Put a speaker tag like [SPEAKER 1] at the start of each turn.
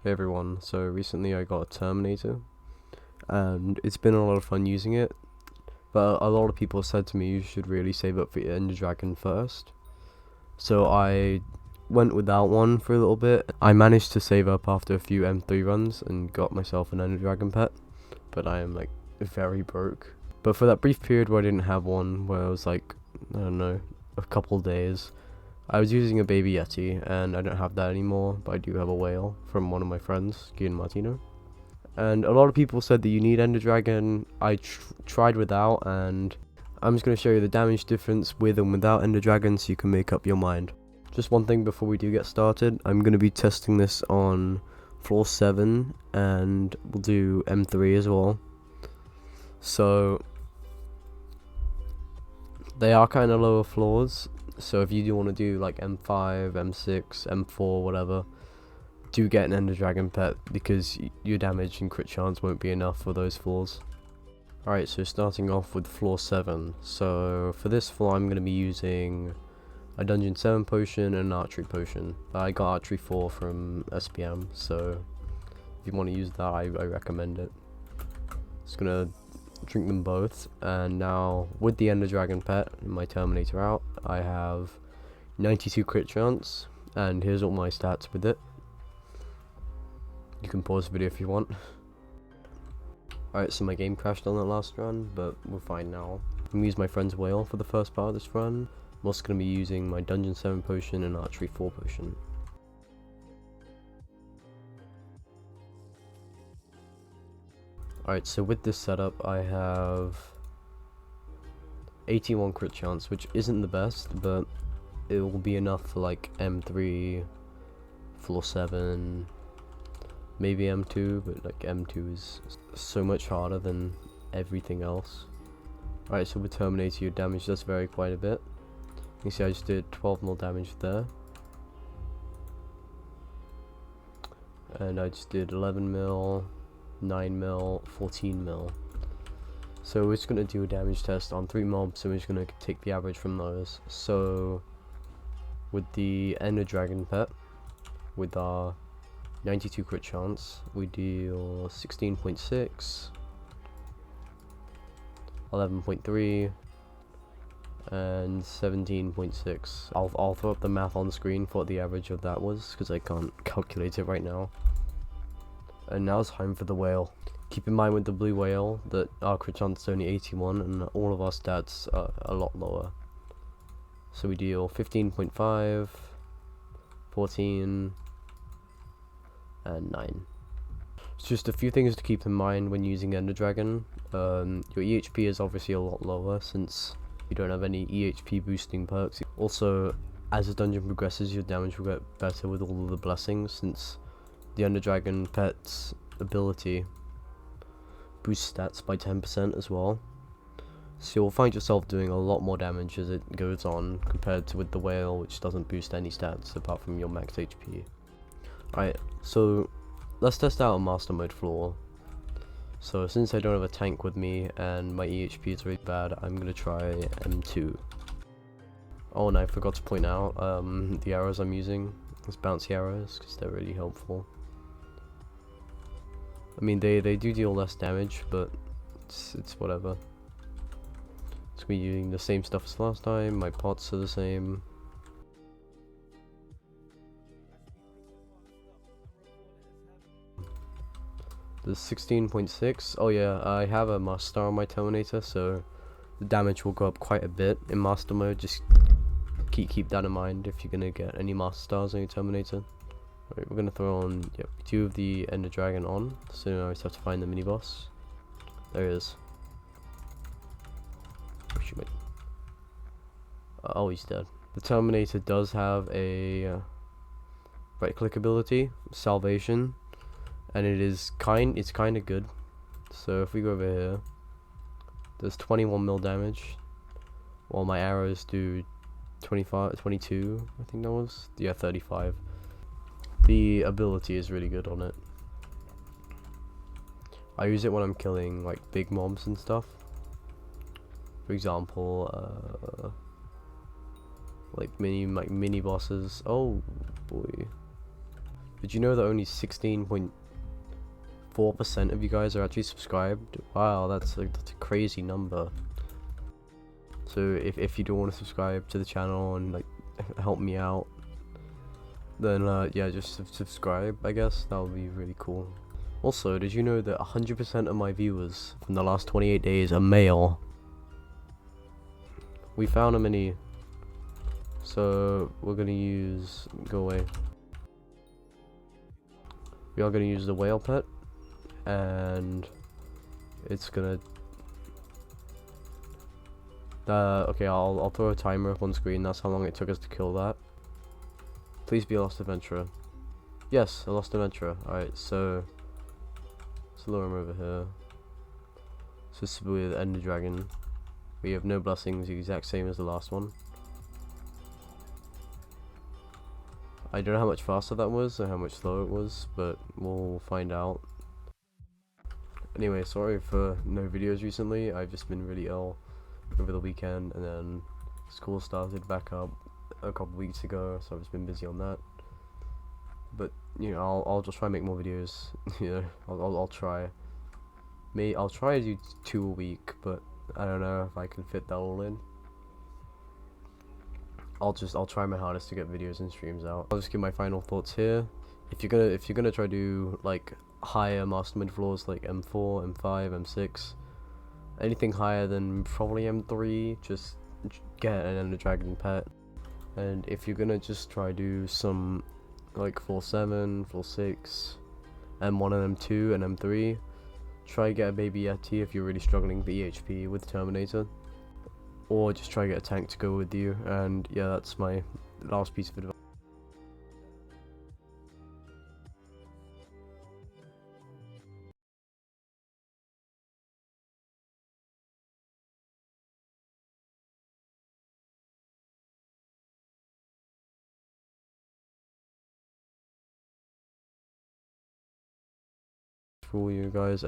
[SPEAKER 1] Hey everyone, so recently I got a Terminator, and it's been a lot of fun using it, but a lot of people said to me you should really save up for your Ender Dragon first. So I went without one for a little bit. I managed to save up after a few M3 runs and got myself an Ender Dragon pet, but I am like very broke. But for that brief period where I didn't have one, where I was like, I don't know, a couple days, I was using a baby yeti, and I don't have that anymore, but I do have a whale from one of my friends, Gian Martino. And a lot of people said that you need Ender Dragon. I tried without, and I'm just going to show you the damage difference with and without Ender Dragon so you can make up your mind. Just one thing before we do get started, I'm going to be testing this on floor 7, and we'll do M3 as well. So they are kind of lower floors. So if you do want to do like M5, M6, M4, whatever, do get an Ender Dragon pet because your damage and crit chance won't be enough for those floors. Alright, so starting off with floor 7. So for this floor I'm going to be using a Dungeon 7 potion and an Archery potion. I got Archery 4 from SPM, so if you want to use that I recommend it. Just going to drink them both, and now with the Ender Dragon pet and my Terminator out, I have 92 crit chance, and here's all my stats with it. You can pause the video if you want. Alright, so my game crashed on that last run, but we're fine now. I'm going to use my friend's whale for the first part of this run. I'm also going to be using my Dungeon 7 potion and Archery 4 potion. Alright, so with this setup I have 81 crit chance, which isn't the best, but it will be enough for like M3, floor 7, maybe M2, but like M2 is so much harder than everything else. Alright, so with Terminator your damage does vary quite a bit. You can see I just did 12 mil damage there. And I just did 11 mil, 9 mil, 14 mil. So we're just going to do a damage test on 3 mobs, and we're just going to take the average from those. So with the Ender Dragon pet, with our 92 crit chance, we deal 16.6, 11.3, and 17.6. I'll throw up the math on screen for what the average of that was, because I can't calculate it right now. And now it's time for the whale. Keep in mind with the blue whale that our crit chance is only 81 and all of our stats are a lot lower. So we deal 15.5, 14, and 9. It's just a few things to keep in mind when using Ender Dragon. Your EHP is obviously a lot lower since you don't have any EHP boosting perks. Also, as the dungeon progresses, your damage will get better with all of the blessings, since the Ender Dragon pet's ability boosts stats by 10% as well. So you'll find yourself doing a lot more damage as it goes on, compared to with the whale, which doesn't boost any stats apart from your max HP. Alright, so let's test out a master mode floor. So since I don't have a tank with me and my EHP is really bad, I'm gonna try M2. Oh, and I forgot to point out the arrows I'm using. It's bouncy arrows because they're really helpful. I mean, they do deal less damage, but it's whatever. It's gonna be using the same stuff as last time. My pots are the same. There's 16.6. Oh yeah, I have a master star on my Terminator, so the damage will go up quite a bit in master mode. Just keep that in mind if you're gonna get any master stars on your Terminator. Alright, we're gonna throw on 2 of the Ender Dragon on, so now I just have to find the mini boss. There he is. Oh, he's dead. The Terminator does have a right click ability, Salvation, and it's kind of good. So if we go over here, there's 21 mil damage, while my arrows do 25, 22, I think that was. Yeah, 35. The ability is really good on it. I use it when I'm killing like big mobs and stuff. For example, like mini bosses. Oh boy. Did you know that only 16.4% of you guys are actually subscribed? Wow, that's a crazy number. So if you do want to subscribe to the channel and like help me out, then yeah, just subscribe, I guess. That would be really cool. Also, did you know that 100% of my viewers from the last 28 days are male? We found a mini, so we're gonna use, go away. We are gonna use the whale pet, and it's gonna okay, I'll throw a timer up on screen. That's how long it took us to kill that. Please be a lost adventurer. Yes, a lost adventurer. Alright, so let's lure him over here. So this is with Ender Dragon. We have no blessings, the exact same as the last one. I don't know how much faster that was or how much slower it was, but we'll find out. Anyway, sorry for no videos recently. I've just been really ill over the weekend, and then school started back up a couple weeks ago, so I've just been busy on that. But you know, I'll just try and make more videos. You know, I'll try. I'll try to do 2 a week, but I don't know if I can fit that all in. I'll try my hardest to get videos and streams out. I'll just give my final thoughts here. If you're gonna try to do like higher master mid floors like M4, M5, M6, anything higher than probably M3, just get an Ender Dragon pet. And if you're gonna just try to do some like 4-7, 4-6, M1 and M2 and M3, try to get a baby Yeti if you're really struggling with EHP with Terminator, or just try to get a tank to go with you. And yeah, that's my last piece of advice. For you guys.